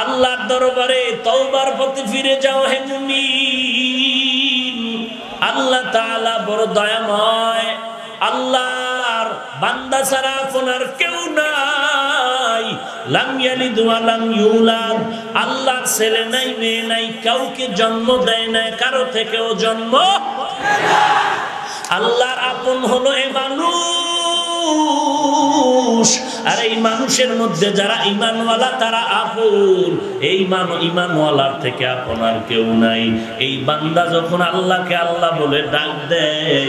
আল্লাহর দরবারে তওবার পথে ফিরে যাও হে মুমিন। আল্লাহ তাআলা বড় দয়াময়। আল্লাহর বান্দা ছাড়া আপনার কেউ নাই। লাম ইয়ালিদ ওয়া লাম ইউলাদ, আল্লাহর ছেলে নাই মেয়ে নাই, কাউকে জন্ম দেয় না, কারো থেকেও জন্ম। আল্লাহর আপন হলো এই মানুষ, আর এই মানুষের মধ্যে যারা ঈমানওয়ালা তারা আপন। এই ঈমানওয়ালার থেকে আপন আর কেউ নাই। এই বান্দা যখন আল্লাহকে আল্লাহ বলে ডাক দেয়,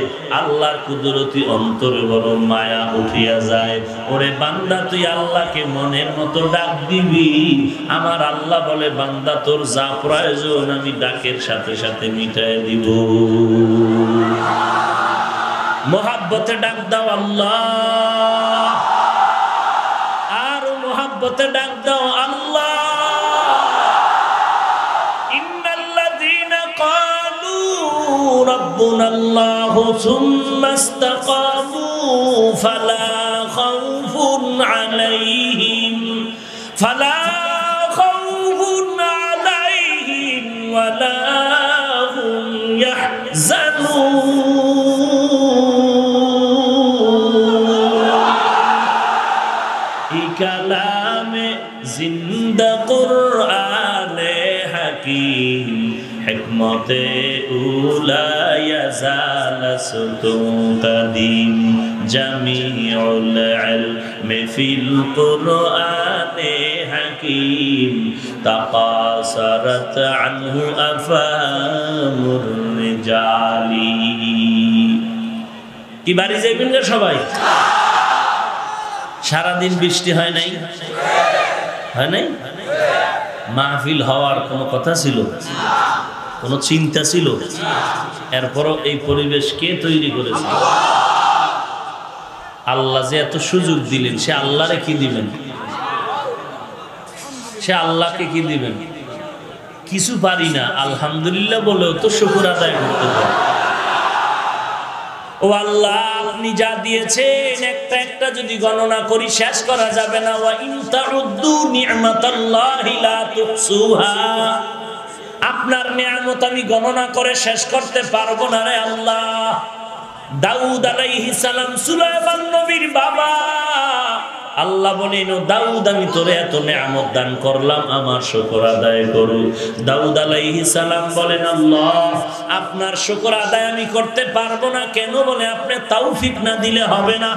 আল্লাহর কুদরতি অন্তরে বড় মায়া উঠিয়া যায়। ওরে বান্দা তুই আল্লাহকে মনের মতো ডাক দিবি। আমার আল্লাহ বলে বান্দা তোর যা প্রয়োজন আমি ডাকের সাথে সাথে মিটাই দিব। মোহাব্বতে ডাক দাও আল্লাহ, আর মোহাব্বতে ডাক দাও আল্লাহ। ইন্নাল্লাযীনা ক্বালু রাব্বুনাল্লাহু সুম্মা ইসতাকামু ফালা খাউফুন আলাইহিম ওয়ালা হুম ইয়াহজানুন। কালামে জিন্দা কুরআনে হাকীম হিকমতে উলা ইয়াজালাসতুন কাদিম জামিউল ইলমি ফিল কুরআনে হাকীম তাকাসারাত আনহু আফামুর রিজালি। কি বাড়ি যাইবেন না সবাই? সারাদিন বৃষ্টি হয় নাই? হয় নাই? মাহফিল হওয়ার কোনো কথা ছিল? কোনো চিন্তা ছিল? এরপরও এই পরিবেশ কে তৈরি করেছে? আল্লাহ যে এত সুযোগ দিলেন, সে আল্লাহরে কি দিবেন? সে আল্লাহকে কি দিবেন? কিছু পারি না, আলহামদুলিল্লাহ বলেও তো শুকর আদায় করতে পারি। ও আল্লাহ, আপনি যা দিয়েছেন একটা একটা যদি গণনা করি শেষ করা যাবে না। ওয়া ইন তাউদ্দু নি'মাতাল্লাহি লা তুহসুহা, আপনার নিয়ামত আমি গণনা করে শেষ করতে পারবো না রে আল্লাহ। দাউদ আলাইহিস সালাম সুলাইমান নবীর বাবা, আল্লাহ বলেন দাউদ আমি তোরে এত নিয়ামত দান করলাম, আমার শুকর আদায় করো। দাউদ আলাইহিস সালাম বলেন আল্লাহ আপনার শুকর আদায় আমি করতে পারবো না। কেন? বলে আপনি তৌফিক না দিলে হবে না।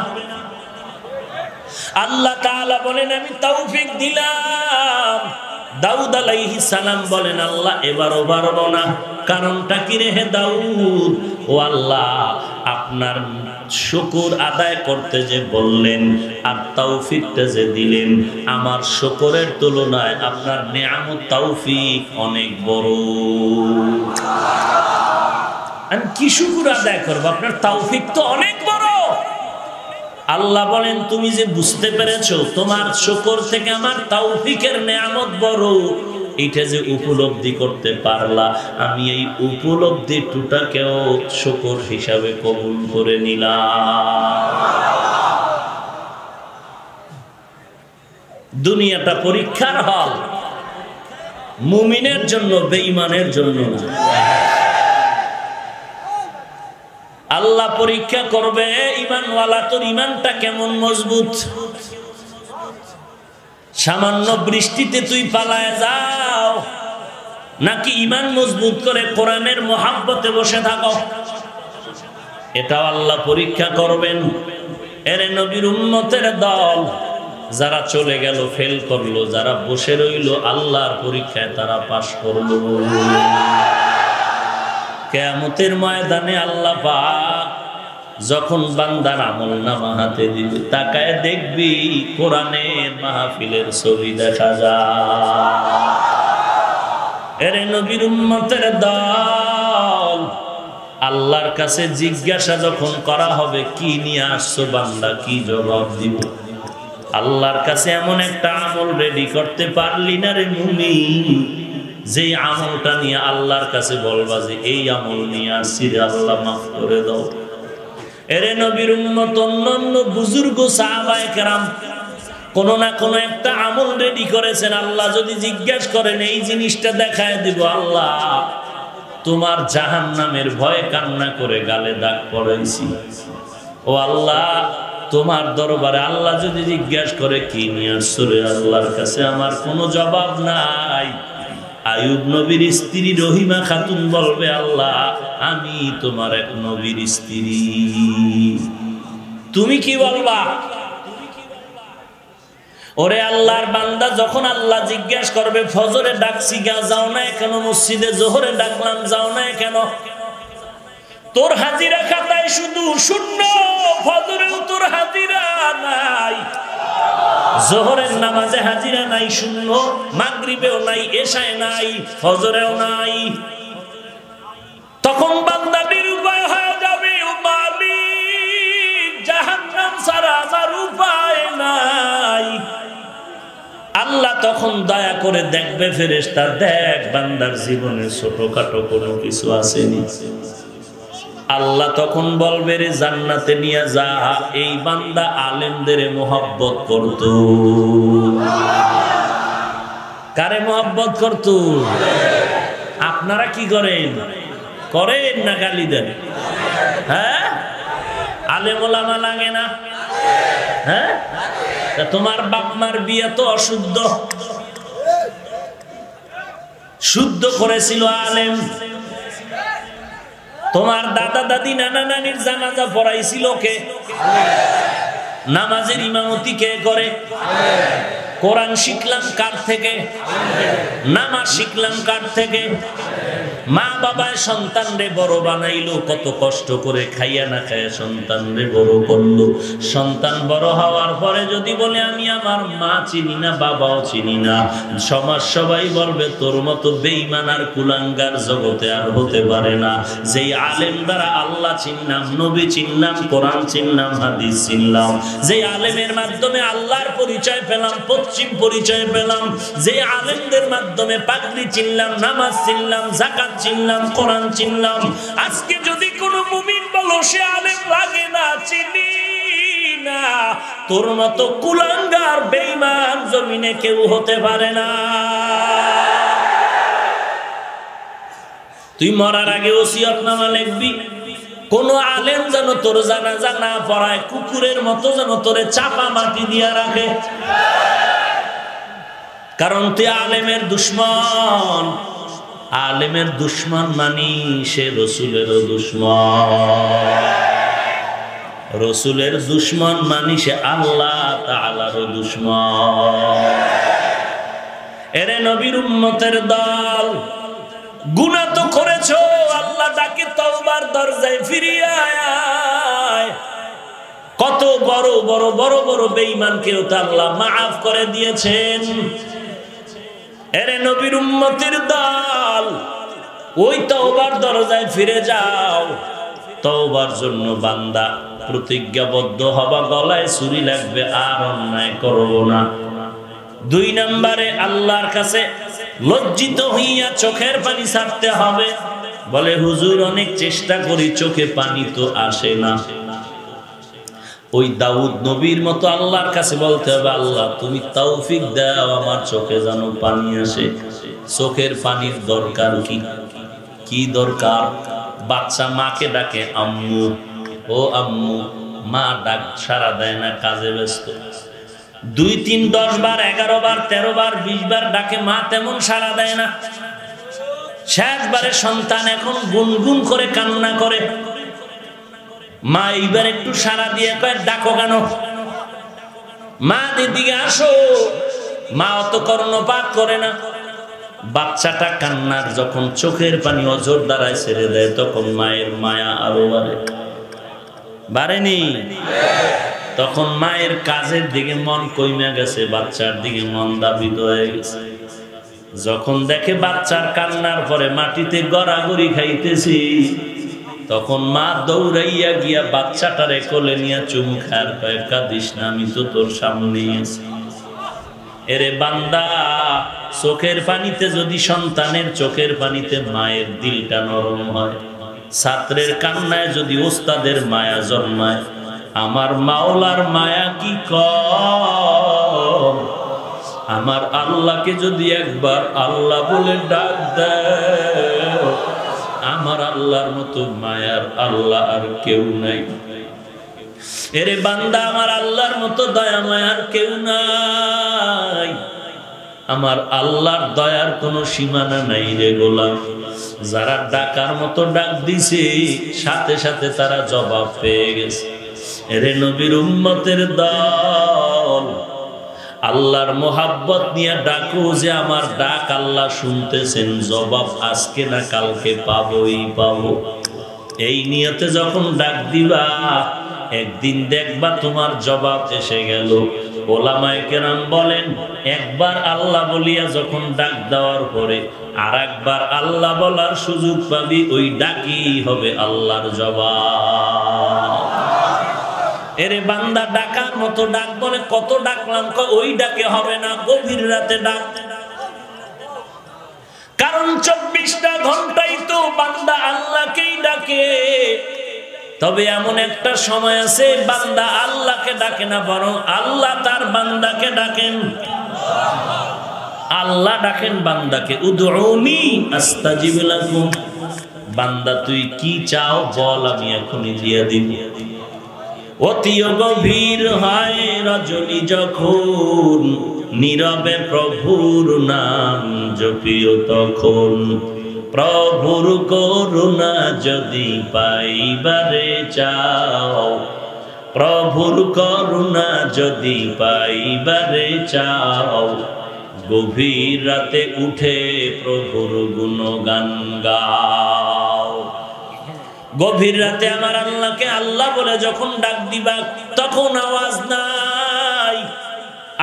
আল্লাহ তাআলা বলেন আমি তৌফিক দিলাম। দাউদ আলাইহিস সালাম বলেন আল্লাহ এবারও পারবো না। কারণটা কি রে হে দাউদ? ও আল্লাহ আপনার শুকর আদায় করতে যে বললেন আর তৌফিকটা যে দিলেন, আমার শুকরের তুলনায় আপনার নিয়ামত তৌফিক অনেক বড়। আমি কি শুকর আদায় করবো? আপনার তৌফিক তো অনেক বড়। আল্লাহ বলেন তুমি যে বুঝতে পেরেছো তোমার শুকর থেকে আমার তৌফিকের নিয়ামত বড়, এটা যে উপলব্ধি করতে পারলা, আমি এই উপলব্ধিটাকেও শুকর হিসাবে কবুল করে নিলাম। দুনিয়াটা পরীক্ষার হল, মুমিনের জন্য, বেঈমানের জন্য না। আল্লাহ পরীক্ষা করবে ঈমানওয়ালা তোর ঈমানটা কেমন মজবুত। সামান্য বৃষ্টিতে তুই পালায় যাও নাকি ঈমান মজবুত করে কোরআনের মহাব্বতে বসে থাকো, এটাও আল্লাহ পরীক্ষা করবেন। এরে নবীর উম্মতের দল যারা চলে গেল ফেল করলো, যারা বসে রইল আল্লাহর পরীক্ষায় তারা পাশ করলো। কিয়ামতের ময়দানে আল্লাহ পাক যখন বান্দার আমলনামা হাতে দিবে, তাকায় দেখবি কোরআনের মাহফিলের ছবি দেখা যায়। এরে নবীর উম্মতের দল, আল্লাহর কাছে জিজ্ঞাসা যখন করা হবে কি নিয়ে আসছো বান্দা, কি জবাব দিব? আল্লাহর কাছে এমন একটা আমল রেডি করতে পারলি না রে মুমিন, যে আমলটা নিয়ে আল্লাহর কাছে বলবা যে এই আমল নিয়ে আসছি রে আল্লাহ মাফ করে দাও। এরে নবীর উম্মত অন্যান্য বুজুর্গ সাহাবায়ে কেরাম কোনো না কোনো একটা আমল রেডি করেছেন। আল্লাহ যদি জিজ্ঞাসা করেন এই জিনিসটা দেখায় দিব, আল্লাহ তোমার জাহান্নামের ভয়ে কান্না করে গালে দাগ পড়াইছি। ও আল্লাহ তোমার দরবারে আল্লাহ যদি জিজ্ঞাসা করে কি নিয়ে আসছো রে, আল্লাহর কাছে আমার কোনো জবাব নাই। আয়ুব নবীর স্ত্রী রহিমা খাতুন বলবে, আল্লাহ আমি তোমার এক নবীর স্ত্রী। তুমি কি বলবা? ওরে আল্লাহর বান্দা, যখন আল্লাহ জিজ্ঞাসা করবে ফজরে ডাকছি গা যাও না কেন, মসজিদে জোহরে ডাকলাম যাও না কেন, তোর হাজিরা খাতায় শুধু শূন্য, ফজরেও তোর হাজিরা নাই, জোহরের নামাজে হাজিরা নাই শূন্য, মাগরিবেও নাই, এশায় নাই, ফজরেও নাই। তখন বান্দা নিরুপায় হয়ে যাবে, ও মালিক জাহান্নাম ছাড়া আমার উপায় নাই। আল্লাহ তখন দয়া করে দেখবে ফেরেশতা, দেখ বান্দার জীবনে ছোটখাটো কোনো কিছু আসেনি। আল্লাহ তখন বলবে রে জান্নাতে নিয়ে যা। এই বান্দা আলেমদের মহব্বত করত। কারে মহব্বত করত? আপনারা কি করেন? করেন না গালি দেন? হ্যাঁ, আলেম ওলামা লাগে না? হ্যাঁ, তোমার বাপ মার বিয়ে তো অশুদ্ধ, শুদ্ধ করেছিল আলেম। তোমার দাদা দাদি নানা নানির জানাজা পড়াইছিল কে? নামাজের ইমামতি কে করে? কোরআন শিখলাম কার থেকে? নামাজ শিখলাম কার থেকে? মা বাবায় সন্তানরে বড় বানাইলো, কত কষ্ট করে খাইয়া না খাইয়া সন্তানরে বড় করলো। সন্তান বড় হওয়ার পরে যদি বলে আমি আমার মা চিনি না, বাবাও চিনি না, সমাজ সবাই বলবে তোর মতো বেঈমান আর কুলাঙ্গার জগতে আর হতে পারে না। যেই আলেম দ্বারা আল্লাহ চিনলাম, নবী চিনলাম, কোরআন চিনলাম, হাদিস চিনলাম, যেই আলেমের মাধ্যমে আল্লাহর পরিচয় পেলাম, পশ্চিম পরিচয় পেলাম, যে আলেমদের মাধ্যমে পাগড়ি চিনলাম, নামাজ চিনলাম, যাকাত চিনলাম, কোরআন চিনলাম। আজকে যদি কোনো মুমিন বলো সে আলেম লাগে না, চিনি না, তোর মতো কুলাঙ্গার বেঈমান জমিনে কেউ হতে পারে না। তুই মরার আগে ওসিয়তনামা লিখবি, কোন আলেম যেন তোর জানাজা না পড়ায়, কুকুরের মতো যেন তোরে চাপা মাটি দিয়া রাখে। কারণ তুই আলেমের দুশ্মন। আলেমের দুশ্মন মানি সে রসুলেরও দুশ্মন, রসুলের দুশ্মন মানি সে আল্লাহ তাআলারও দুশ্মন। এরে নবীর উম্মতের দল, গুনাহ তো করেছো, আল্লাহ ডাকে তওবার দরজায় ফিরিয়ে আয়। কত বড় বড় বড় বড় বেঈমানকেও তো আল্লাহ মাফ করে দিয়েছেন। এরে নবীর উম্মতের দল, ওই তওবার দরজায় ফিরে যাও। তওবার জন্য বান্দা প্রতিজ্ঞাবদ্ধ হবা, গলায় ছুরি লাগবে, আর অন্যায় করব না। 2 নম্বরে আল্লাহর কাছে লজ্জিত হইয়া চোখের পানি ছাড়তে হবে। বলে হুজুর অনেক চেষ্টা করি, চোখে পানি তো আসে না। ওই দাউদ নবীর মতো আল্লাহর কাছে বলতে হবে, আল্লাহ তুমি তৌফিক দাও আমার চোখে যেন পানি আসে। চোখের পানির দরকার কি? কি দরকার? বাচ্চা মাকে ডাকে আম্মু, ও আম্মু, মা ডাক সারা দেয় না, কাজে ব্যস্ত। 2, 3, 10 বার, 11 বার, 13 বার, 20 বার ডাকে, মা তেমন সারা দেয় না। শেষবারে সন্তান এখন গুনগুন করে কান্না করে, মা এইবার একটু সারা দিয়ে কয় ডাকো কেন? মা দিদিকে আসো। মা অত কর্ণপাত করে না। বাচ্চাটা কান্নার যখন চোখের পানি অজর দ্বারায় ছেড়ে দেয়, তখন মায়ের মায়া আরো বাড়েনি? তখন মায়ের কাজের দিকে মন কইমা গেছে, বাচ্চার দিকে মন দাবিত হয়ে গেছে। যখন দেখে বাচ্চার কান্নার পরে মাটিতে গড়াগড়ি খাইতেছি, তখন মা দৌড়াইয়া গিয়া বাচ্চাটারে কোলে নিয়ে চুমু খায়, কয় কাঁদিস না, আমি তো তোর সামনেই আছি। এরে বান্দা, চোখের পানিতে যদি সন্তানের চোখের পানিতে মায়ের দিলটা নরম হয়, ছাত্রের কান্নায় যদি ওস্তাদের মায়া জন্মায়, আমার মাওলার মায়া কি কয়? আমার আল্লাহকে যদি একবার আল্লাহ বলে ডাক দাও, আমার আল্লাহর মতো মায়ার আল্লাহ আর কেউ নাই। এরে বান্দা, আমার আল্লাহর মতো দয়া মায়ার কেউ নাই। আমার আল্লাহর দয়ার কোনো সীমানা নাই রে গোলাম। যারা ডাকার মতো ডাক দিছে, সাথে সাথে তারা জবাব পেয়ে গেছে। এরে নবীর উম্মতের দল, আল্লাহর মোহাব্বত নিয়ে ডাকো যে আমার ডাক আল্লাহ শুনতেছেন, জবাব আজকে না কালকে পাবোই পাবো। এই নিয়তে যখন ডাক দিবা, একদিন দেখবা তোমার জবাব এসে গেল। ওলামায়ে কেরাম বলেন, একবার আল্লাহ বলিয়া যখন ডাক দেওয়ার পরে আর একবার আল্লাহ বলার সুযোগ পাবি, ওই ডাকই হবে আল্লাহর জবাব। এরে বান্দা, ডাকার মতো ডাক বলে কত ডাকলাম, ওই ডাকে হবে না, গভীর রাতে ডাক। কারণ 24টা ঘন্টাই তো বান্দা আল্লাহকেই ডাকে। তবে এমন একটা সময় আছে বান্দা আল্লাহকে ডাকে না, বরং আল্লাহ তার বান্দাকে ডাকেন। আল্লাহ ডাকেন বান্দাকে, উদউনি আস্তাজিব লাকুম। বান্দা তুই কি চাও বল, আমি এখনই দিয়ে দিব। অতি গভীর হয় রজনী যখন, নীরবে প্রভুর নাম জপিও তখন। প্রভুর করুণা যদি পাইবারে চাও, প্রভুর করুণা যদি পাইবারে চাও, গভীর রাতে উঠে প্রভুর গুণগান গাও। গভীর রাতে আমার আল্লাহকে আল্লাহ বলে যখন ডাক দিবা, তখন আওয়াজ নাই,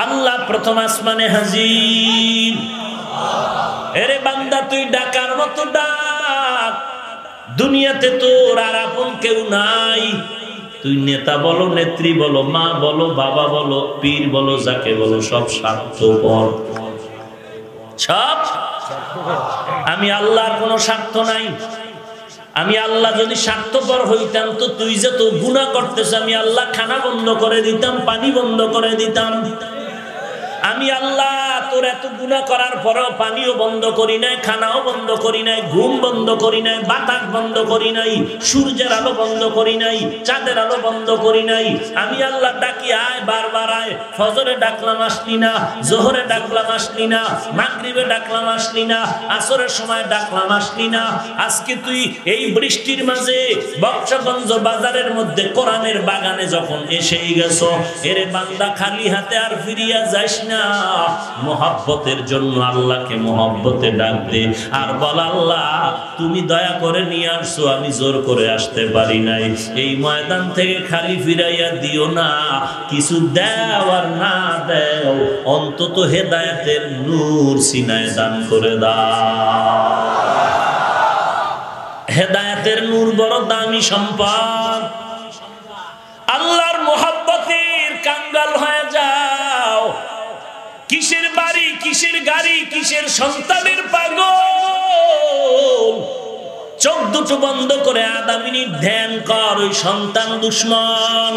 আল্লাহ প্রথম আসমানে হাজির। এরে বান্দা, তুই ডাকার মতো ডাক। দুনিয়াতে তোর আর আপন কেউ নাই। তুই নেতা বলো, নেত্রী বলো, মা বলো, বাবা বলো, পীর বলো, যাকে বলো, সব স্বার্থপর। সব আমি আল্লাহর কোনো স্বার্থ নাই। আমি আল্লাহ যদি স্বার্থপর হইতাম তো তুই যে তো গুনাহ করতেছ, আমি আল্লাহ খানা বন্ধ করে দিতাম, পানি বন্ধ করে দিতাম। আমি আল্লাহ তোর এত গুনাহ করার পরেও পানিও বন্ধ করি নাই, খানাও বন্ধ করি নাই, ঘুম বন্ধ করি নাই, বাতাস বন্ধ করি নাই, সূর্যের আলো বন্ধ করি নাই, চাঁদের আলো বন্ধ করি নাই। আমি আল্লাহ ডাকি, আয়, বারবার আয়। ফজরে ডাকলাম আসলি না, জোহরে ডাকলাম আসলি না, মাগরিবে ডাকলাম আসলি না, আসরের সময় ডাকলাম আসলি না। আজকে তুই এই বৃষ্টির মাঝে বক্সগঞ্জ বাজারের মধ্যে কোরআনের বাগানে যখন এসেই গেছো, এরে বান্দা খালি হাতে আর ফিরিয়া যাইস না। মোহাব্বতের জন্য আল্লাহকে মোহাব্বতে ডাক দে, আর বল, আল্লাহ তুমি দয়া করে নিয়ে আসছো, আমি জোর করে আসতে পারি নাই। এই ময়দান থেকে খালি ফিরাইয়া দিও না। কিছু দাও আর না দাও, অন্তত হেদায়েতের নূর সিনায় দান করে দাও। হেদায়েতের নূর বড় দামি সম্পদ। আল্লাহর মোহাব্বতের কাঙ্গাল হয়ে যাও। কিসের বাড়ি, কিসের গাড়ি, কিসের সন্তানের পাগল। চোখ দুটো বন্ধ করে আধা মিনিট ধ্যান কর। ওই সন্তান দুশ্মন,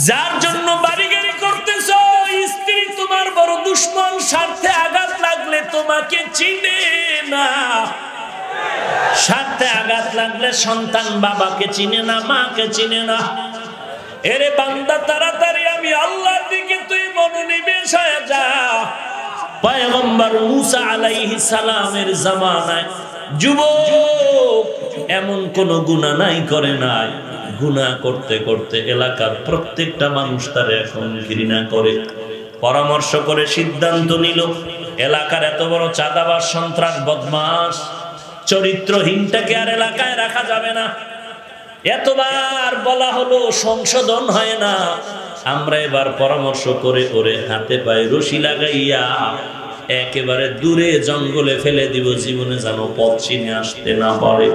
যার জন্য বাড়ি গাড়ি করতেছ, স্ত্রী তোমার বড় দুশ্মন। স্বার্থে আঘাত লাগলে তোমাকে চিনে না। স্বার্থে আঘাত লাগলে সন্তান বাবাকে চিনে না, মাকে চিনে না। এরে বান্দা, তাড়াতাড়ি আমি আল্লাহর দিকে তুই মনোনিবেশ হয়ে যা। পয়গম্বর মুসা আলাইহিস সালামের জামানায় যুবক এমন কোন গুনাহ নাই করে নাই। গুনাহ করতে করতে এলাকার প্রত্যেকটা মানুষ তার এখন ঘৃণা করে। পরামর্শ করে সিদ্ধান্ত নিল, এলাকার এত বড় চাঁদাবাজ, সন্ত্রাস, বদমাশ, চরিত্রহীনটাকে আর এলাকায় রাখা যাবে না। এতবার বলা হলো, সংশোধন হয় না। আমরা এবার পরামর্শ করে ওরে হাতে পায়ে রশি লাগাইয়া একেবারে দূরে জঙ্গলে ফেলে দিব, জীবনে যেন পথ চিনে আসতে না পারে।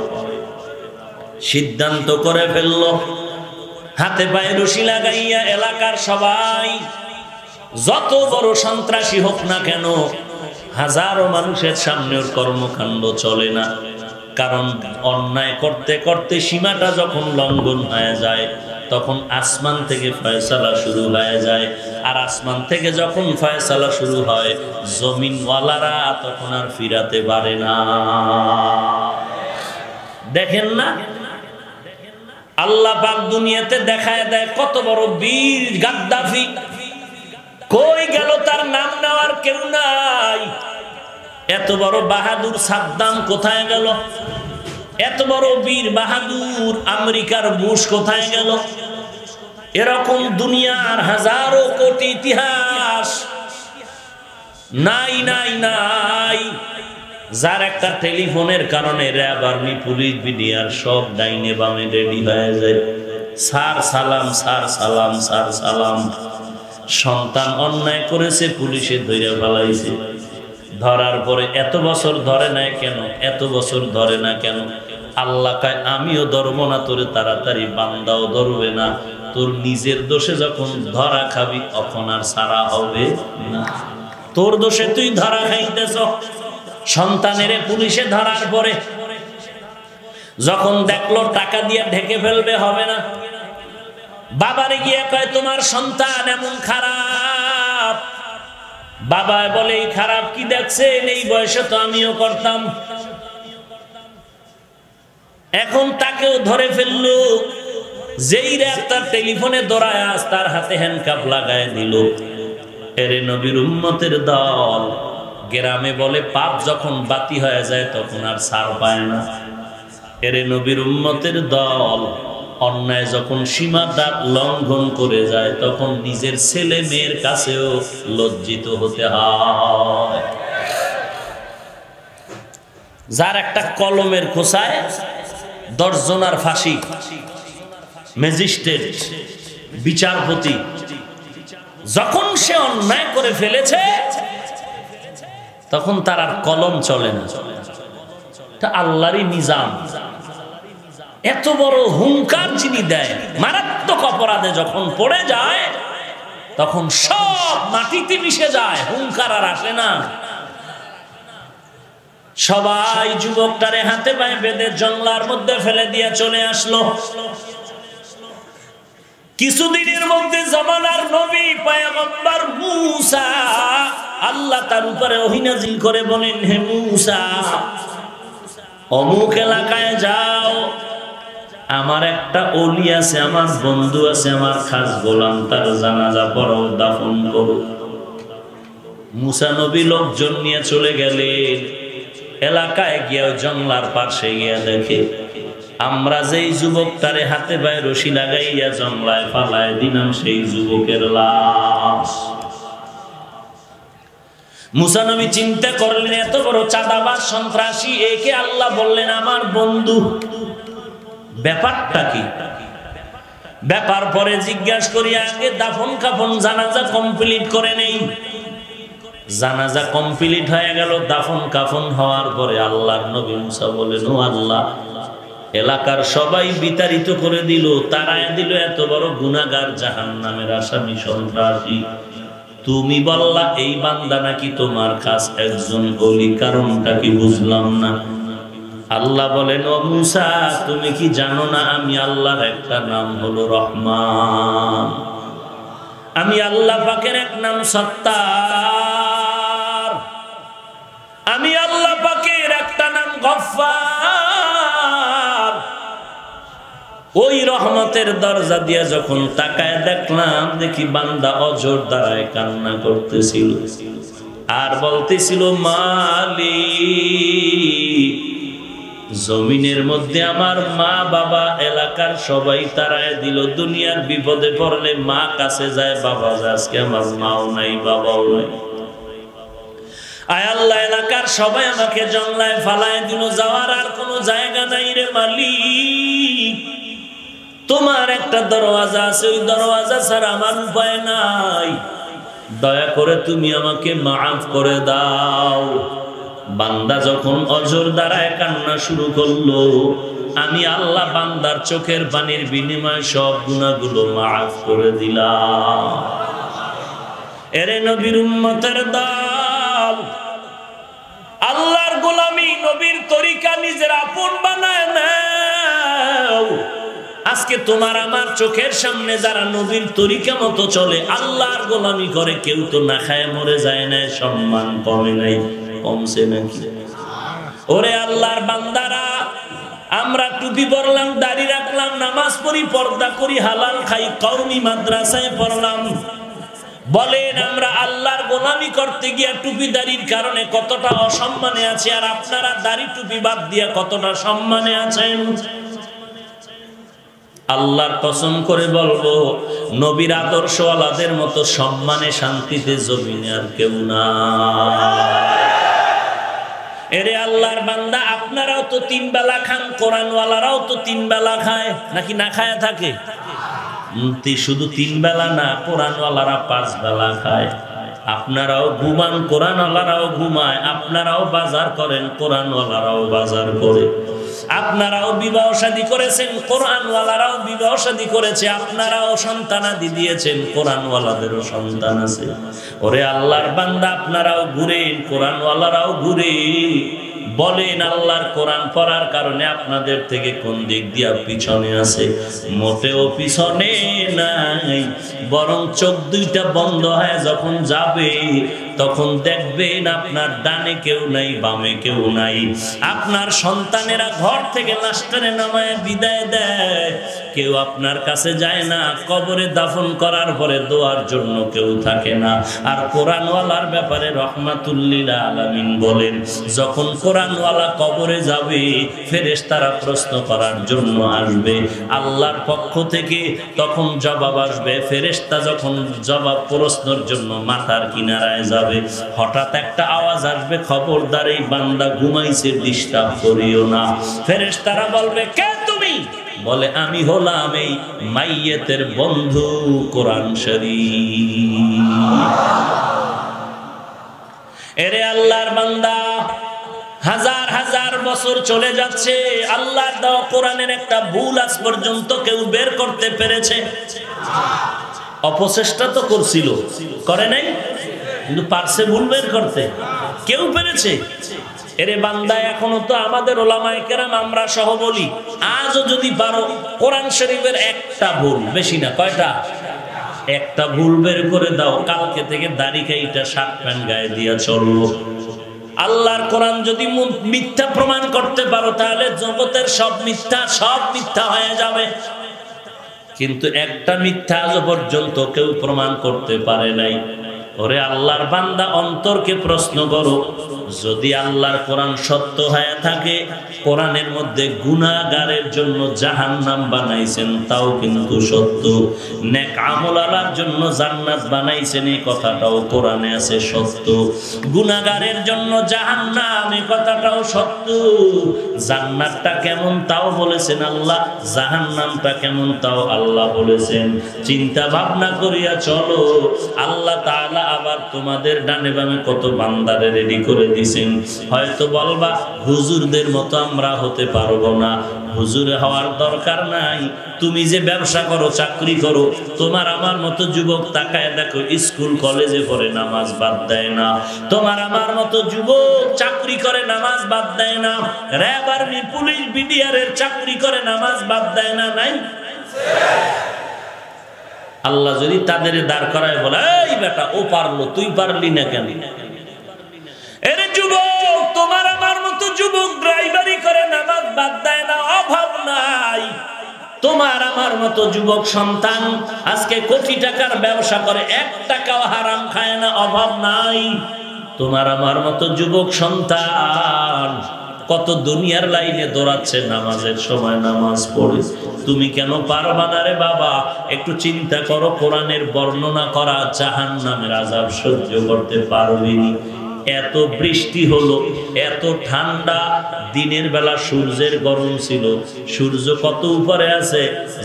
সিদ্ধান্ত করে ফেলল। হাতে পায়ে রশি লাগাইয়া এলাকার সবাই, যত বড় সন্ত্রাসী হোক না কেন, হাজারো মানুষের সামনে ওর কর্মকাণ্ড চলে না। কারণ অন্যায় করতে করতে সীমাটা যখন লঙ্ঘন হয়ে যায়, তখন আসমান থেকে ফয়সালা শুরু হয়ে যায়। আর আসমান থেকে যখন ফয়সালা শুরু হয়, জমিনওয়ালারা তখন আর ফিরাতে পারে না। দেখেন না, আল্লাহ পাক দুনিয়াতে দেখায় দেয় কত বড় বীর গাদ্দাফি, কই গেল তার নাম নেওয়ার কেউ নাই। এত বড় বাহাদুর সাদ্দাম কোথায় গেল? এত বড় বীর বাহাদুর আমেরিকার বুশ কোথায় গেল? এরকম দুনিয়ার হাজারো কোটি ইতিহাস নাই নাই নাই, যার একটা টেলিফোনের কারণে র্যাব, আর্মি, পুলিশ, বিডিআর সব ডাইনে বামে রেডি হয়ে যায়। স্যার সালাম, স্যার সালাম, স্যার সালাম। সন্তান অন্যায় করেছে, পুলিশে ধরে ফেলাইছে। ধরার পরে এত বছর ধরে নাই কেন? এত বছর ধরে না কেন? আল্লাহ কয় আমিও ধরবো না তোরে তাড়াতাড়ি, বান্দাও ধরবে না। তোর নিজের দোষে যখন ধরা খাবি তখন আর সারা হবে না। তোর দোষে তুই ধরা খাইতেছ। সন্তানেরে পুলিশে ধরার পরে যখন দেখলো টাকা দিয়ে ঢেকে ফেলবে, হবে না। বাবারে গিয়ে কয় তোমার সন্তান এমন খারাপ। বাবা বলে এই খারাপ কি দেখছেন? এই বয়সে তো আমিও করতাম। এখন তাকেও ধরে ফেললো। যেই র্যাব তার টেলিফোনে দৌড়ায়, আজ তার হাতে হ্যান্ডকাপ লাগায় দিল। এরে নবীর উম্মতের দল, গ্রামে বলে পাপ যখন বাতি হয়ে যায় তখন আর ছাড় পায় না। এরে নবীর উম্মতের দল, অন্যায় যখন সীমাদার লঙ্ঘন করে যায় তখন নিজের ছেলে মেয়ের কাছেও লজ্জিত হতে হয়। যার একটা কলমের খোসায় 10 জনের ফাঁসি, ম্যাজিস্ট্রেট, বিচারপতি, যখন সে অন্যায় করে ফেলেছে তখন তার আর কলম চলে না। এটা আল্লাহরই নিজাম। এত বড় হুঙ্কার যিনি দেয়, মারাত্মক অপরাধে যখন পড়ে যায় তখন সব মাটিতে মিশে যায়, হুঙ্কার আর আসে না। সবাই যুবকটারে হাতে পায়ে বেঁধে জঙ্গলার মধ্যে ফেলে দিয়ে চলে আসলো। কিছুদিনের মধ্যে জামানার নবী পয়গম্বর মূসা, আল্লাহ তার উপরে ওহী নাযিল করে বলেন, হে মূসা, অমুক এলাকায় যাও, আমার একটা ওলি আছে, আমার বন্ধু আছে, আমার খাস গোলাম, তার জানাজা পড়াও, দাফন করো। মূসা নবী লোকজন নিয়ে চলে গেলেন। এলাকায় গিয়ে জঙ্গলার পাশে গিয়ে দেখে আমরা যেই যুবকটারে হাতে পায়ে রশি লাগাইয়া জঙ্গলায় ফালায় দিলাম সেই যুবকের লাশ। মূসা নবী চিন্তা করলেন এত বড় চাঁদাবাজ সন্ত্রাসী, একে আল্লাহ বললেন আমার বন্ধু, ব্যাপারটা কি? ব্যাপার পরে জিজ্ঞাসা করি, আগে দাফন কাফন জানাজা কমপ্লিট করে নেই। জানাজা কমপ্লিট হয়ে গেল। দাফন কাফন হওয়ার পরে আল্লাহর নবী মূসা বলেন, ও আল্লাহ, এলাকার সবাই বিতাড়িত করে দিল, তারায় দিল এত বড় গুনাহগার, জাহান্নামের আসামি, সন্ত্রাসী। তুমি বললা এই বান্দা নাকি তোমার কাছে একজন ওলি, কারণটা কি বুঝলাম না। আল্লাহ বলেন, ও মূসা, তুমি কি জানো না আমি আল্লাহর একটা নাম হলো রহমান, আমি আল্লাহ পাকের এক নাম সত্তার, আমি আল্লাহ পাকের একটা নাম গফফার। ওই রহমতের দরজা দিয়ে যখন তাকায় দেখলাম, দেখি বান্দা অজর দ্বারায় কান্না করতেছিল আর বলতেছিল, মালিক, জমিনের মধ্যে আমার মা বাবা এলাকার সবাই তারায় দিল, দুনিয়ার বিপদে পড়লে মা কাছে যায়, বাবা যায়, আজকে আমার মাও নাই, বাবাও নাই। আয় আল্লাহ, এলাকার সবাই আমাকে জঙ্গলায় ফালায় দিল, যাওয়ার আর কোনো জায়গা নাই রে মালিক। তোমার একটা দরওয়াজা আছে, ওই দরওয়াজা ছাড়া আমার উপায় নাই, দয়া করে তুমি আমাকে মাফ করে দাও। বান্দা যখন অজর দ্বারায় কান্না শুরু করলো, আমি আল্লাহ বান্দার চোখের পানির বিনিময়ে সব গুনাহগুলো মাফ করে দিলাম। এরে নবীর উম্মতের দল, আল্লাহর গোলামি, নবীর তরিকা নিজের আপন বানায় নাও। আজকে তোমার আমার চোখের সামনে যারা নবীর তরিকা মতো চলে, আল্লাহর গোলামি করে, কেউ তো না খায় মরে যায় না, সম্মান কমে নাই, কমছে নাকি? ওরে আল্লাহর বান্দারা, আমরা টুপি পরলাম, দাড়ি রাখলাম, নামাজ পড়ি, পর্দা করি, হালাল খাই, কওমি মাদ্রাসায় পড়লাম, বলেন আমরা আল্লাহর গোলামি করতে গিয়া টুপি দাড়ির কারণে কতটা অসম্মানে আছে, আর আপনারা দাড়ি টুপি বাদ দিয়া কতটা সম্মানে আছেন? আল্লাহর কসম করে বলবো, নবীর আদর্শওয়ালাদের মতো সম্মানে শান্তিতে জমিনে আর কেউ না। এরে আল্লাহর বান্দা, আপনারাও তো 3 বেলা খান, কোরআনওয়ালারাও তো 3 বেলা খায়, নাকি না খায় থাকে? শুধু 3 বেলা না, কোরআনওয়ালারা 5 বেলা খায়। আপনারাও ঘুমান, কোরআনওয়ালারাও ঘুমায়। আপনারাও বাজার করেন, কোরআনওয়ালারাও বাজার করে। আপনারাও বিবাহ শাদী করেছেন, কোরআনওয়ালারাও বিবাহ শাদী করেছে। আপনারাও সন্তানাদি দিয়েছেন, কোরআনওয়ালাদেরও সন্তান আছে। ওরে আল্লাহর বান্দা, আপনারাও ঘুরেন, কোরআনওয়ালারাও ঘুরে। বলেন আল্লাহর কোরআন পড়ার কারণে আপনাদের থেকে কোন দিক দিয়া পিছনে আছে? মোটেও পিছনে নাই, বরং চোখ দুইটা বন্ধ হয়ে যখন যাবে তখন দেখবেন আপনার ডানে কেউ নাই, বামে কেউ নাই। আপনার সন্তানেরা ঘর থেকে লাশটারে নামায় বিদায় দেয়, কেউ আপনার কাছে যায় না। কবরে দাফন করার পরে দোয়ার জন্য কেউ থাকে না। আর কোরআনওয়ালার ব্যাপারে রহমাতুল্লিল আলামিন বলেন, যখন কোরআনওয়ালা কবরে যাবে, ফেরেশতারা প্রশ্ন করার জন্য আসবে আল্লাহর পক্ষ থেকে, তখন জবাব আসবে। ফেরেশতা যখন জবাব প্রশ্নের জন্য মাথার কিনারায় যাবে, হঠাৎ একটা আওয়াজ আসবে, খবরদার এই বান্দা ঘুমাইছে, ডিস্টার্ব করিও না। ফেরেশতারা বলবে, কে তুমি? বলে, আমি হলাম এই মাইয়েতের বন্ধু কোরআন শরীফ। এরে আল্লাহর বান্দা, হাজার হাজার বছর চলে যাচ্ছে, আল্লাহর দেওয়া কোরআনের একটা ভুল আজ পর্যন্ত কেউ বের করতে পেরেছে? অপচেষ্টা তো করছিল, করে নাই, কিন্তু পারছে ভুল বের করতে? কেউ পেরেছে? এরে বান্দা, এখনো তো আমাদের ওলামায়ে কেরাম, আমরা সহ বলি, আজও যদি পারো কোরআন শরীফের একটা ভুল, বেশি না, কয়টা? একটা ভুল বের করে দাও, কালকে থেকে দাড়ি কাইটা শার্ট প্যান্ট গায়ে দিয়া চলবো। আল্লাহর কোরআন যদি মিথ্যা প্রমাণ করতে পারো, তাহলে জগতের সব মিথ্যা হয়ে যাবে। কিন্তু একটা মিথ্যা আজ পর্যন্ত কেউ প্রমাণ করতে পারে নাই। ওরে আল্লাহর বান্দা, অন্তরকে প্রশ্ন করো, যদি আল্লাহর কোরআন সত্য হয়ে থাকে, কোরআনের মধ্যে গুনাহগারের জন্য জাহান্নাম বানাইছেন, তাও কিন্তু সত্য। নেক আমলার জন্য জান্নাত বানাইছেন, এই কথাটাও কোরআনে আছে, সত্য। গুনাহগারের জন্য জাহান্নাম, এই কথাটাও সত্য। জান্নাতটা কেমন তাও বলেছেন আল্লাহ, জাহান্নামটা কেমন তাও আল্লাহ বলেছেন। চিন্তা ভাবনা করিয়া চলো। আল্লাহ তাআলা আবার তোমাদের ডানে বামে কত বান্দারে রেডি করে দিয়েছেন। হয়তো বলবা, হুজুরদের মতো আমরা হতে পারবো না। হুজুরে হওয়ার দরকার নাই। তুমি যে ব্যবসা করো, চাকরি করো, তোমার আমার মতো যুবক তাকায় দেখো, স্কুল কলেজে পড়ে, নামাজ বাদ দেয় না। তোমার আমার মতো যুবক চাকরি করে, নামাজ বাদ দেয় না। র্যাব, আর্মি, পুলিশ, বিডিআরের চাকরি করে, নামাজ বাদ দেয় না, নাই? আল্লাহ যদি তাদের দাঁড় করায় বলে, এই বেটা, ও পারলো, তুই পারলি না কেন? এরে যুবক, তোমার আমার মতো যুবক ড্রাইভারি করে, নামাজ বাদ দেয় না, অভাব নাই। তোমার আমার মতো যুবক সন্তান আজকে কোটি টাকার ব্যবসা করে, 1 টাকাও হারাম খায় না, অভাব নাই। তোমার আমার মতো যুবক সন্তান কত দুনিয়ার লাইনে দৌড়াচ্ছে, নামাজের সময় নামাজ পড়ে। তুমি কেন পারবা না রে বাবা? একটু চিন্তা করো, কোরআনের বর্ণনা করা জাহান্নামের আযাব সহ্য করতে পারবি? এত বৃষ্টি হলো, এত ঠান্ডা, দিনের বেলা সূর্যের গরম ছিল। সূর্য কত উপরে আছে?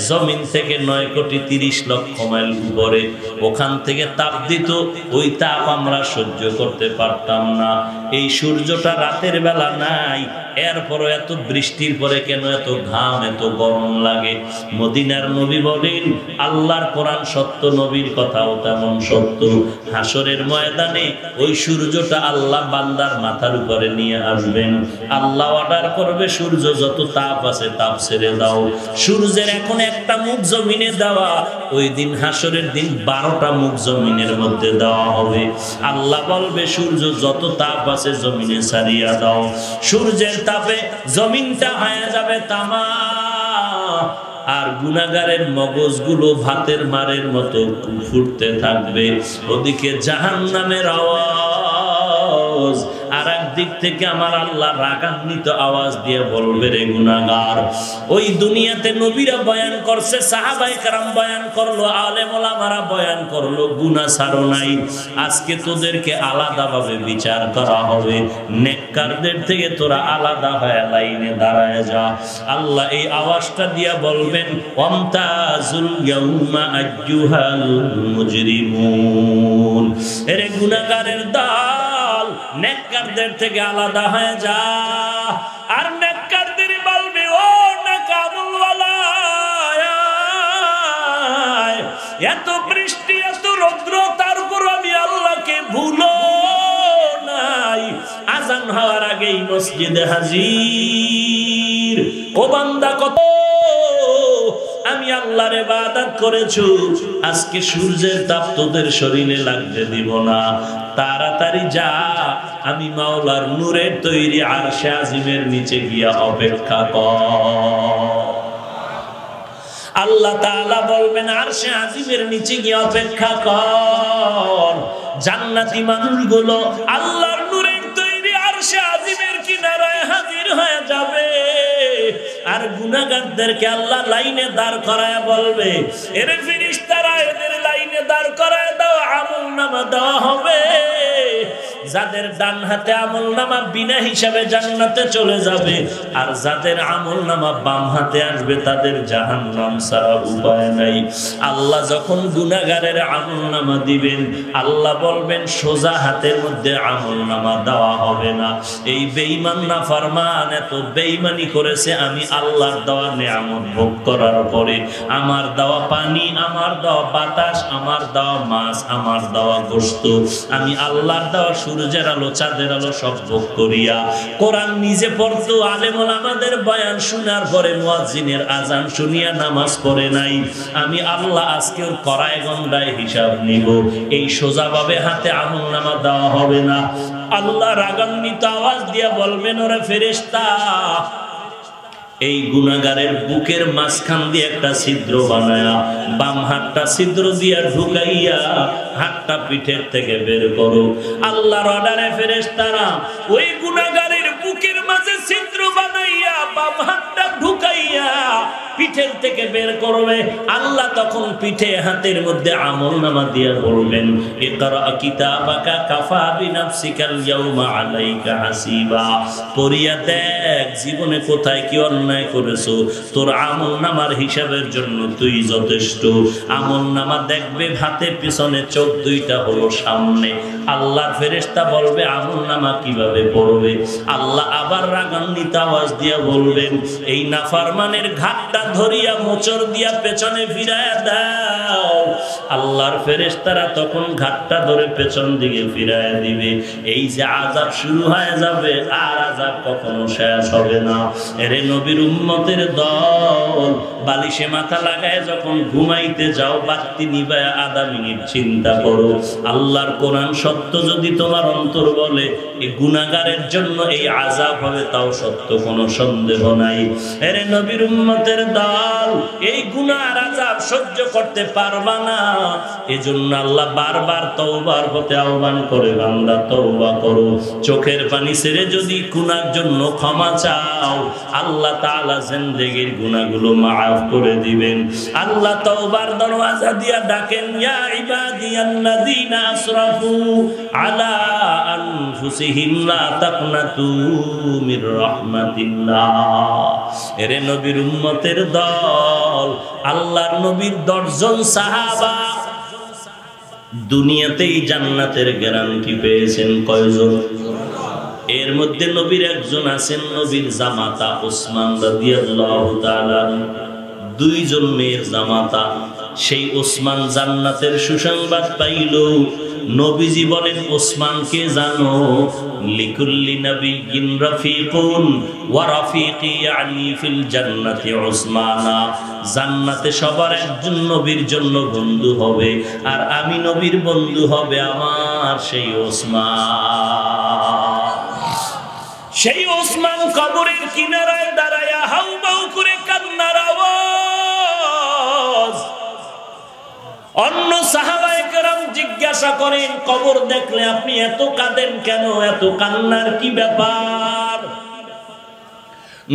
জমিন থেকে 9,30,00,000 মাইল উপরে। ওখান থেকে তাপ দিত, ওই তাপ আমরা সহ্য করতে পারতাম না। এই সূর্যটা রাতের বেলা নাই, এরপরও এত বৃষ্টির পরে কেন এত ঘাম, এত গরম লাগে? মদিনার নবী বলেন, আল্লাহর কোরআন সত্য, নবীর কথাও তেমন সত্য। হাসরের ময়দানে ওই সূর্যটা আল্লাহ বান্দার মাথার উপরে নিয়ে আসবেন। আল্লাহ অর্ডার করবে, সূর্য যত তাপ আছে তাপ ছেড়ে দাও। সূর্যের এখন একটা মুখ জমিনে দেওয়া, ওই দিন হাসরের দিন 12টা মুখ জমিনের মধ্যে দেওয়া হবে। আল্লাহ বলবে সূর্য যত তাপ আছে জমিনে ছাড়িয়া দাও। সূর্যের তাপে জমিনটা হয়ে যাবে তামা, আর গুনাহগারের মগজগুলো ভাতের মারের মতো ফুটতে থাকবে। ওদিকে জাহান্নামের আওয়াজ, আর একদিক থেকে আমার আল্লাহ রাগান্বিত আওয়াজ দিয়ে বলবে, রে গুনাহগার। ওই দুনিয়াতে নবীরা বয়ান করছে, সাহাবায়ে কেরাম বয়ান করলো, আলেম ওলামারা বয়ান করলো, গুনাহ ছাড়ো নাই। আজকে তোদেরকে আলাদাভাবে বিচার করা হবে। নেককারদের থেকে তোরা আলাদা হয়ে লাইনে দাঁড়ায় যা। আল্লাহ এই আওয়াজটা দিয়া বলবেন, ওয়ামতাজুল ইয়াউমা আইয়ুহাল মুজরিমুন। এরে গুনাহগারের দল, নেককারদের থেকে আলাদা হয়ে যা। আর নেককারদের বলবে, ও নেকামুলওয়ালা, এত বৃষ্টি এত রৌদ্র, তারপর আমি আল্লাহকে ভুলো নাই। আজান হওয়ার আগেই মসজিদে হাজির। ও বান্দা, কত আমি আল্লাহর ইবাদত করেছো, আজকে সূর্যের তাপ তোদের শরীরে লাগতে দিব না। তাড়াতাড়ি যা, আমি মাওলার নূরের তৈরি আরশে আজিমের নিচে গিয়া অপেক্ষা কর। আল্লাহ তাআলা বলবেন, আরশে আজিমের নিচে গিয়ে অপেক্ষা কর। জান্নাতি মানুষগুলো আল্লাহর নূরের তৈরি আরশে আজিমের কিনারায় হাজির হয়ে যাবে। আর গুনাহগারদেরকে আল্লাহ লাইনে দাঁড় করায় বলবে, এর ফেরেশতারা এদের লাইনে দাঁড় করায় দাও, আমলনামা দেওয়া হবে। যাদের ডান হাতে আমলনামা বিনা হিসাবে জান্নাতে চলে যাবে, আর যাদের আমলনামা বাম হাতে আসবে তাদের জাহান্নাম ছাড়া উপায় নাই। আল্লাহ যখন গুনাহগারের আমলনামা দিবেন, আল্লাহ বলবেন সোজা হাতের মধ্যে আমলনামা দেওয়া হবে না। এই বেঈমান নাফরমান এত বেঈমানি করেছে, আমি আল্লাহর দেওয়া নিয়ামত ভোগ করার পরে আমার দেওয়া পানি, আমার দেওয়া বাতাস, আমার দেওয়া মাছ, আমার দেওয়া গোশত, আমি আল্লাহর দেওয়া সূর্যের আলো, চাঁদের আলো সব ভোগ করিয়া কোরআন নিজে পড়তো, আলেম ওলামাদের বয়ান শোনার পরে মুয়াজ্জিনের আজান শুনিয়া নামাজ পড়ে নাই, আমি আল্লাহ আজকে ওর কড়ায় গন্ডায় হিসাব নিব। এই সোজাভাবে হাতে আমলনামা দেওয়া হবে না। আল্লাহ রাগান্বিত আওয়াজ দিয়া বলবেন, ওরে ফেরেশতা, এই গুনাহগারের বুকের মাঝখান দিয়ে একটা ছিদ্র বানায়া বাম হাতটা ছিদ্র দিয়া ঢুকাইয়া হাতটা পিঠের থেকে বের করো। আল্লাহর অর্ডারে ফেরেশতারা ওই গুনাহগারের বুকের মাঝে ছিদ্র বানাইয়া বাম হাতটা ঢুকাইয়া পিঠের থেকে বের করবে। আল্লাহ তখন পিঠে হাতের মধ্যে আমলনামা দিয়া বলবেন, ইকরা কিতাবাকা কাফা বিনাফসিকাল ইয়াউমা আলাইকা হাসিবা। পড়িয়া দেখ জীবনে কোথায় কি অন্যায় করেছো, তোর আমলনামার হিসাবের জন্য তুই যথেষ্ট। আমলনামা দেখবে হাতের পিছনে, চোখ দুইটা হলো সামনে। আল্লাহর ফেরেশতা বলবে, আমলনামা কিভাবে পড়বে? আল্লাহ আবার রাগান্বিত আওয়াজ দিয়া বলবেন, এই নাফরমানের ঘাটটা ধরিয়া মোচড় দিয়া পেছনে ফিরায়া দাও। আল্লাহর ফেরেশতারা তখন ঘাটটা ধরে পেছন দিকে ফিরায়া দিবে। এই যে আযাব শুরু হয়ে যাবে, আর আযাব কখনো শেষ হবে না। এরে নবীর উম্মতের দল, বালিশে মাথা লাগায় যখন ঘুমাইতে যাও, বাতি নিবায়া আধা মিনিট চিন্তা করো, আল্লাহর কোরআন সত্য যদি তোমার অন্তর বলে এই গুনাহগারের জন্য এই আযাব হবে, তাও সত্য, কোনো সন্দেহ নাই। এরে নবীর উম্মতের দল, এই গুনাহর আযাব সহ্য করতে পারবা না। এজন্য আল্লাহ বারবার তওবার পথে আহ্বান করে, বান্দা তওবা করো। চোখের পানি ছেড়ে যদি গুনাহর জন্য ক্ষমা চাও, আল্লাহ তাআলা জিন্দেগীর গুনাহগুলো মাফ করে দিবেন। আল্লাহ তওবার দরওয়াজা দিয়া ডাকেন, ইয়া ইবাদিয়াল্লাযীনা আসরাফু আলা আনফুসিহিম লা তাকনাতু মির রাহমাতিল্লাহ। এরে নবীর উম্মতের দল, আল্লাহর নবীর 10 জন সাহাবা দুনিয়াতেই জান্নাতের গ্যারান্টি পেয়েছেন। কয়জন? এর মধ্যে নবীর একজন আছেন, নবীর জামাতা ওসমান রাদিয়াল্লাহু তাআলা, 2 জন মেয়ের জামাতা। সেই ওসমান জান্নাতের সুসংবাদ পাইল, নবীজি বলেন ওসমানকে জানো, লিকুল্লি নাবিয়্যিন রাফিকুন ওয়া রাফিকি ইয়ানি ফিল জান্নাতি উসমানা। জান্নাতে সবার একজন নবীর জন্য বন্ধু হবে, আর আমি নবীর বন্ধু হবে আমার সেই ওসমান। সেই ওসমান কবরের কিনারায় দাঁড়ায়া হাউমাউ করে কান্নার আওয়াজ। অন্য সাহাবায়ে কেরাম জিজ্ঞাসা করেন, কবর দেখলে আপনি এত কাঁদেন কেন, এত কান্নার কি ব্যাপার?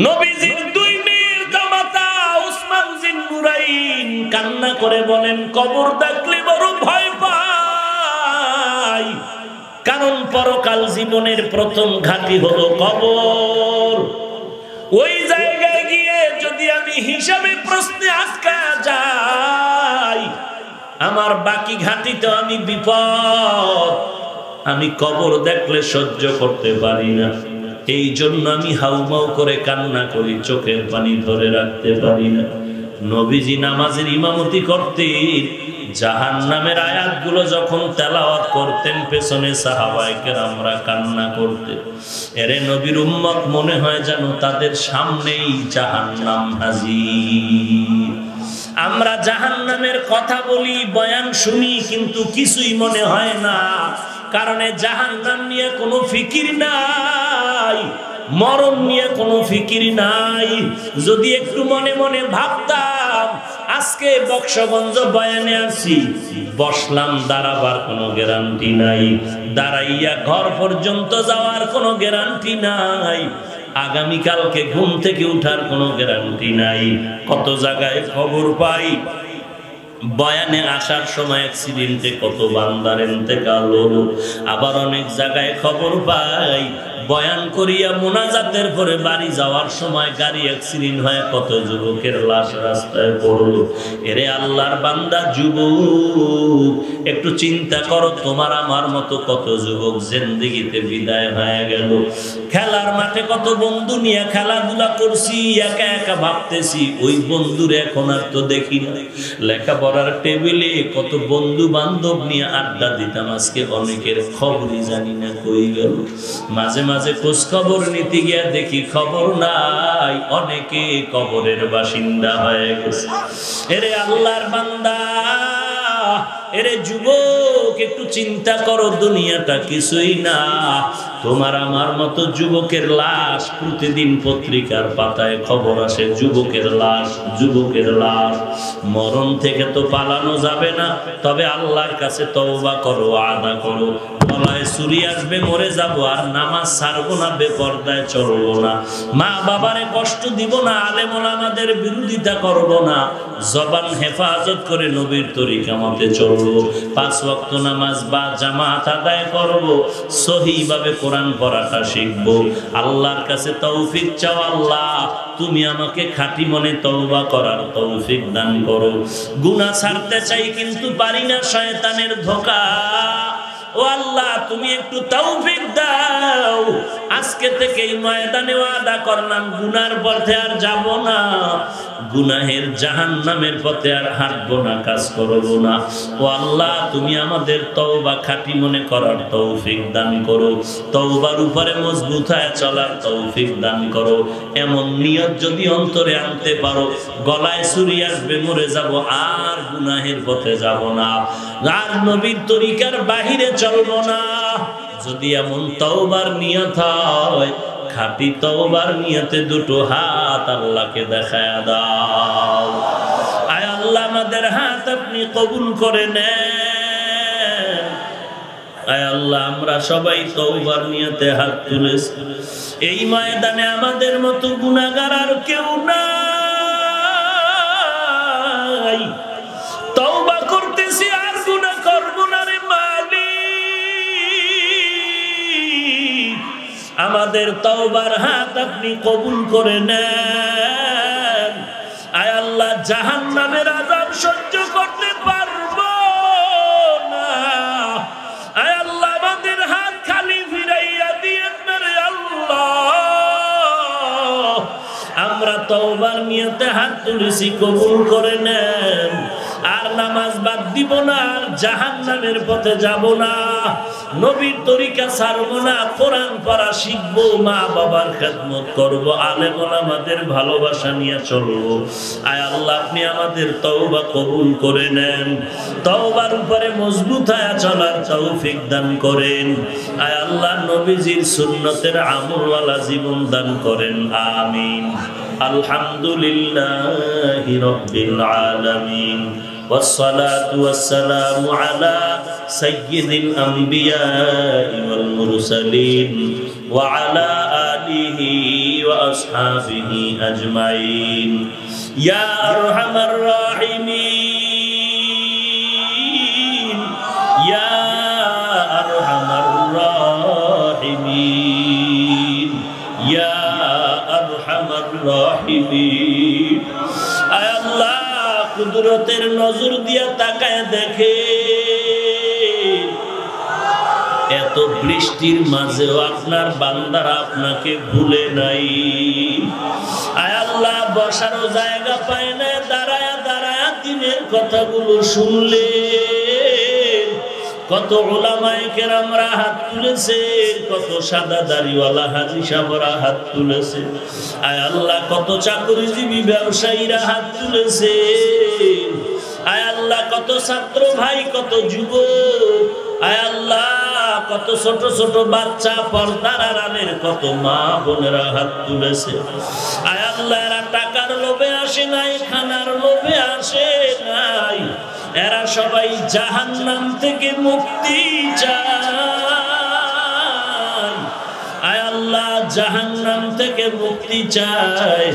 নবীজির দুই মেয়ের জামাতা উসমান জিন্নুরাইন কান্না করে বলেন, কবর দেখলে বড় ভয় পাই, কারণ পরকাল জীবনের প্রথম ঘাঁটি হলো কবর। ওই জায়গায় গিয়ে যদি আমি হিসাবে প্রশ্নে আটকা যাই, আমার বাকি ঘাঁটিতে আমি বিপদ। আমি কবর দেখলে সহ্য করতে পারি না, এই জন্য আমি হাউমাউ করে কান্না করি, চোখের পানি ধরে রাখতে পারি না। নবীজি নামাজের ইমামতি করতেন, জাহান্নামের আয়াতগুলো যখন তেলাওয়াত করতেন, পেছনে সাহাবায়ে কেরামরা কান্না করতেন। এরে নবীর উম্মত মনে হয় যেন তাদের সামনেই জাহান্নাম হাজির। আমরা জাহান্নামের কথা বলি, বয়ান শুনি, কিন্তু কিছুই মনে হয় না, কারণে জাহান্নাম নিয়ে কোনো ফিকির নাই, মরণ নিয়ে কোনো ফিকির নাই। যদি একটু মনে মনে ভাবতাম, আজকে বক্সগঞ্জ বয়ানে আসি, বসলাম, দাঁড়াবার কোনো গ্যারান্টি নাই, দাঁড়াইয়া ঘর পর্যন্ত যাওয়ার কোনো গ্যারান্টি নাই, আগামীকালকে ঘুম থেকে উঠার কোনো গ্যারান্টি নাই। কত জায়গায় খবর পাই, বয়ানে আসার সময় অ্যাক্সিডেন্টে কত বান্দার ইন্তেকাল হলো। আবার অনেক জায়গায় খবর পাই, বয়ান করিয়া মোনাজাতের পরে বাড়ি যাওয়ার সময় গাড়ি অ্যাক্সিডেন্ট হয়ে কত যুবকের লাশ রাস্তায় পড়লো। এরে আল্লাহর বান্দা যুবক, একটু চিন্তা করো, তোমার আমার মতো কত যুবক জিন্দেগিতে বিদায় হয়ে গেল। খেলার মাঠে কত বন্ধু নিয়ে খেলাধুলা করছি, একা একা ভাবতেছি ওই বন্ধুর এখন আর তো দেখি না। লেখাপড়ার টেবিলে কত বন্ধু বান্ধব নিয়ে আড্ডা দিতাম, আজকে অনেকের খবরই জানি না কই গেল। মাঝে মাঝে খোঁজ খবর নিতে গিয়ে দেখি খবর নাই, অনেকে কবরের বাসিন্দা হয়ে গেছে। এরে আল্লাহর বান্দা, এরে যুবক, একটু চিন্তা করো, দুনিয়াটা কিছুই না। তোমার আমার মতো যুবকের লাশ প্রতিদিন পত্রিকার পাতায় খবর আসে, যুবকের লাশ, যুবকের লাশ। মরণ থেকে তো পালানো যাবে না, তবে আল্লাহর কাছে তওবা করো, আদা করো। গলায় ছুরি আসবে, মরে যাব, আর নামাজ ছাড়বো না, বেপরদায় চলবো না, মা বাবারে কষ্ট দিব না, আলেম ওলামাদের বিরোধিতা করবো না, জবান হেফাজত করে নবীর তরিকা মতে চলবো, 5 ওয়াক্ত নামাজ বা জামাত আদায় করবো, সহিভাবে কোরআন পড়াটা শিখবো। আল্লাহর কাছে তৌফিক চাও, আল্লাহ তুমি আমাকে খাঁটি মনে তওবা করার তৌফিক দান করো। গুনাহ ছাড়তে চাই কিন্তু পারি না, শয়তানের ধোঁকা। ও আল্লাহ, তুমি একটু তৌফিক দাও। আজকে থেকে এই ময়দানে ওয়াদা করলাম, গুনার পথে আর যাব না, গুনাহের জাহান্নামের পথে আর হাঁটবো না, কাজ করবো না। ও আল্লাহ, তুমি আমাদের তওবা খাঁটি মনে করার তৌফিক দান করো, তওবার উপরে মজবুত হয়ে চলার তৌফিক দান করো। এমন নিয়ত যদি অন্তরে আনতে পারো, গলায় ছুরি আসবে, মরে যাব, আর গুনাহের পথে যাব না, আর নবীর তরিকার বাহিরে চলবো না। যদি এমন তওবার নিয়ত হয়, খাঁটি তওবার নিয়তে দুটো হাত আল্লাহকে দেখায়া দাও। আয় আল্লাহ, আমাদের হাত আপনি কবুল করে নেন। আয় আল্লাহ, আমরা সবাই তওবার নিয়তে হাত তুলেছি। এই ময়দানে আমাদের মতো গুনাহগার আর কেউ নাই। তওবা করতেছি, আর গুনাহ করব না রে মালিক। আমাদের তওবার হাত আপনি কবুল করে নেন। আয় আল্লাহ, জাহান্নামের আযাব সহ্য করতে পারবো না। আয় আল্লাহ, আমাদের হাত খালি ফিরাইয়া দিয়েন না রে আল্লাহ। আমরা তওবার নিয়তে হাত তুলেছি, কবুল করে নেন। আর নামাজ বাদ দিব না, আর জাহান্নামের পথে যাব না, নবীর তরিকা ছাড়বো না, কোরআন পড়া শিখবো, মা বাবার খেদমত করব, আলেম ওলামাদের ভালোবাসা নিয়ে চলবো। আয় আল্লাহ আপনি আমাদের তওবা কবুল করে নেন, তওবার উপরে মজবুত হয়ে চলার তৌফিক দান করেন। আয় আল্লাহ নবীজির সুন্নতের আমলওয়ালা জীবন দান করেন, আমিন। আলহামদুলিল্লাহি রাব্বিল আলামিন, والصلاة والسلام على سيد الأنبياء والمرسلين وعلى آله وأصحابه أجمعين يا أرحم الراحمين يا أرحم الراحمين يا أرحم الراحمين أي الله কুদরতের নজর দিয়া তাকায় দেখে, এত বৃষ্টির মাঝেও আপনার বান্দারা আপনাকে ভুলে নাই। আয় আল্লাহ বসারও জায়গা পায় না, দাঁড়ায়া দাঁড়ায়া দিনের কথাগুলো শুনলে, কত উলামায়ে কেরামরা হাত তুলেছে, কত সাদা দাড়িওয়ালা হাজী সাহেবরা হাত তুলেছে। আয় আল্লাহ কত চাকরিজীবী ব্যবসায়ীরা হাত তুলেছে। আয় আল্লাহ কত ছাত্র ভাই, কত যুবক, আয় আল্লাহ কত ছোট ছোট বাচ্চা, পর্দার আড়ালের কত মা বোনেরা হাত তুলেছে। আয় আল্লাহ এরা টাকার লোভে আসে নাই, খানার লোভে আসে নাই, এরা সবাই জাহান্নাম থেকে মুক্তি চায়। আয় আল্লাহ জাহান্নাম থেকে মুক্তি চায়।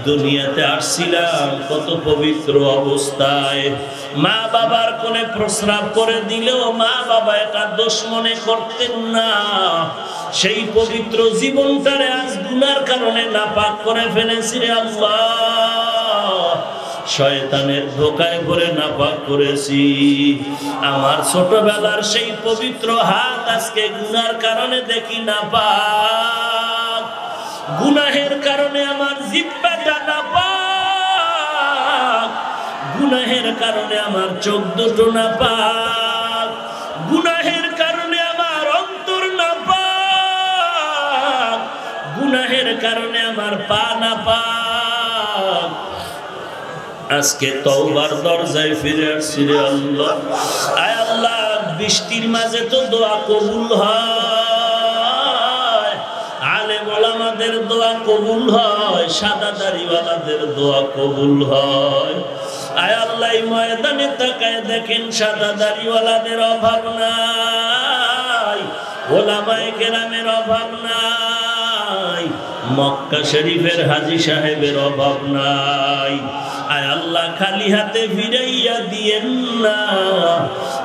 দুনিয়াতে আসছিলাম কত পবিত্র অবস্থায়, মা বাবার কোলে প্রস্রাব করে দিলেও মা বাবা এটা দোষ মনে করতেন না। সেই পবিত্র জীবনটারে আজ গুনার কারণে নাপাক করে ফেলেছি রে আল্লাহ, শয়তানের ধোকায় পড়ে নাপাক করেছি। আমার ছোটবেলার সেই পবিত্র হাত আজকে গুনার কারণে দেখি নাপাক, গুনাহের কারণে আমার জিহ্বাটা নাপাক, গুনাহের কারণে আমার চোখ দুটো নাপাক, গুনাহের কারণে আমার অন্তর নাপাক, গুনাহের কারণে আমার পা নাপাক। আজকে তওবার দরজায় ফিরে আসছি রে আল্লাহ। আয় আল্লাহ বৃষ্টির মাঝে তো দোয়া কবুল হয়, আলেম ওলামাদের দোয়া কবুল হয়, সাদা দাড়িওয়ালাদের দোয়া কবুল হয়। আয় আল্লাহ ময়দানে তাকায় দেখেন সাদা দাড়িওয়ালাদের অভাব নাই, ওলামায়ে কেরামের অভাব নাই, মক্কা শরীফের হাজী সাহেবের অভাব নাই। আয় আল্লাহ খালি হাতে ফিরাইয়া দিয়েন না।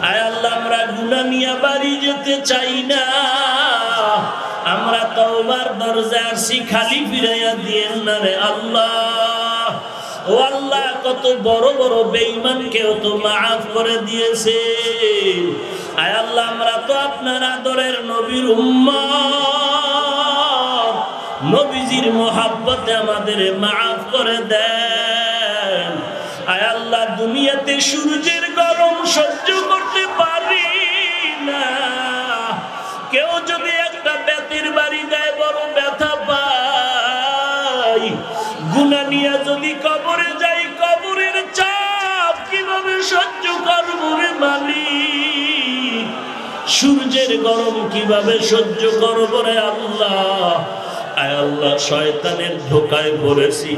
আয় আল্লাহ আমরা গুনাহ নিয়ে বাড়ি যেতে চাই না, আমরা তওবার দরজায় আসি, খালি ফিরাইয়া দিয়েন না রে আল্লাহ। ও আল্লাহ কত বড় বড় বেঈমানকেও তো মাফ করে দিয়েছে। আয় আল্লাহ আমরা তো আপনার আদরের নবীর উম্মত, নবীজির মোহাব্বতে আমাদের মাফ করে দেন। আয় আল্লাহ দুনিয়াতে সূর্যের গরম সহ্য করতে পারি না, কেউ যদি একটা বেতের বাড়ি দেয় বড় ব্যথা পাই, গুনাহ নিয়ে যদি কবরে যাই কবরের চাপ কিভাবে সহ্য করবো রে মালিক, সূর্যের গরম কিভাবে সহ্য করবো রে আল্লাহ। আয় আল্লাহ শয়তানের ধোকায় পড়েছি,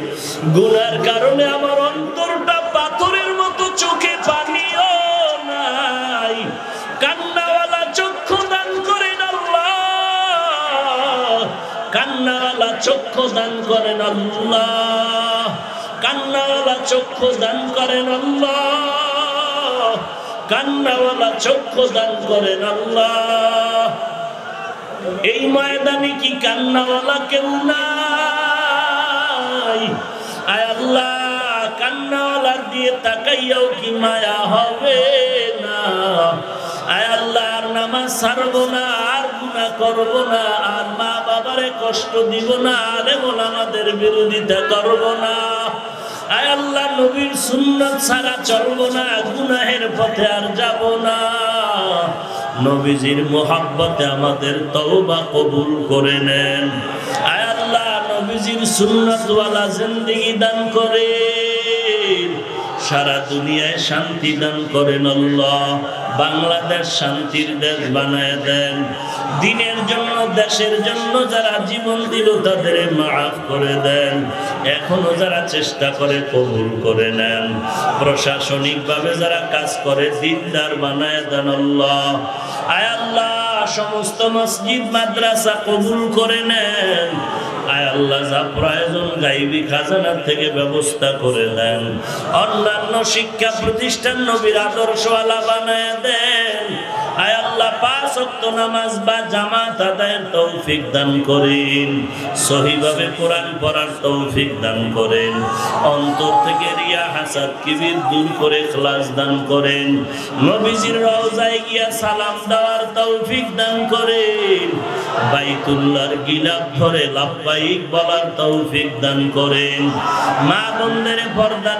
গুনার কারণে আমার অন্তরটা পাথরের মতো, চোখে পানিও নাই, কান্নাওয়ালা চক্ষু দান করেন আল্লাহ, কান্নাওয়ালা চক্ষু দান করেন আল্লাহ, কান্নাওয়ালা চক্ষু দান করেন আল্লাহ, কান্নাওয়ালা চক্ষু দান করেন আল্লাহ। এই ময়দানে কি কান্নাওয়ালা কেউ নাই? আয় আল্লাহ কান্নাওয়ালার দিয়ে তাকাইয়াও কি মায়া হবে না? আয় আল্লাহ আর নামাজ ছাড়বো না, আর গুনাহ করবো না, আর মা বাবারে কষ্ট দিব না, আলেম ওলামাদের বিরোধিতা করবো না। আয় আল্লাহ নবীর সুন্নাত ছাড়া চলবো না, গুনাহের পথে আর যাব না। নবীজির মোহাব্বতে আমাদের তওবা কবুল করে নেন। আয় আল্লাহ নবীজির সুন্নাতওয়ালা জিন্দেগি দান করেন, সারা দুনিয়ায় শান্তি দান করেন আল্লাহ। বাংলাদেশ শান্তির দেশ বানায় দেন। দিনের জন্য দেশের জন্য যারা জীবন দিল তাদের মাফ করে দেন। এখনো যারা চেষ্টা করে কবুল করে নেন। প্রশাসনিকভাবে যারা কাজ করে দিনদার বানায় দেন আল্লাহ। আয় আল্লাহ সমস্ত মসজিদ মাদ্রাসা কবুল করে নেন। আয় আল্লাহ যা প্রয়োজন গাইবী খাজানার থেকে ব্যবস্থা করে দেন। অন্যান্য শিক্ষা প্রতিষ্ঠান নবীর আদর্শওয়ালা বানায় দেন। আয় আল্লাহ 5 ওয়াক্ত নামাজ বা জামাত আদায়ের তৌফিক দান করেন। সহিভাবে কোরআন পড়ার তৌফিক দান করেন। অন্তর থেকে রিয়া হাসাদ কিবির দূর করে ইখলাস দান করেন। নবীজির রওজায় গিয়া সালাম দেওয়ার তৌফিক দান করেন। বাইতুল্লাহর গিলাফ ধরে লাব্বাইক বলার তৌফিক দান করেন। মা বোনদের পর্দা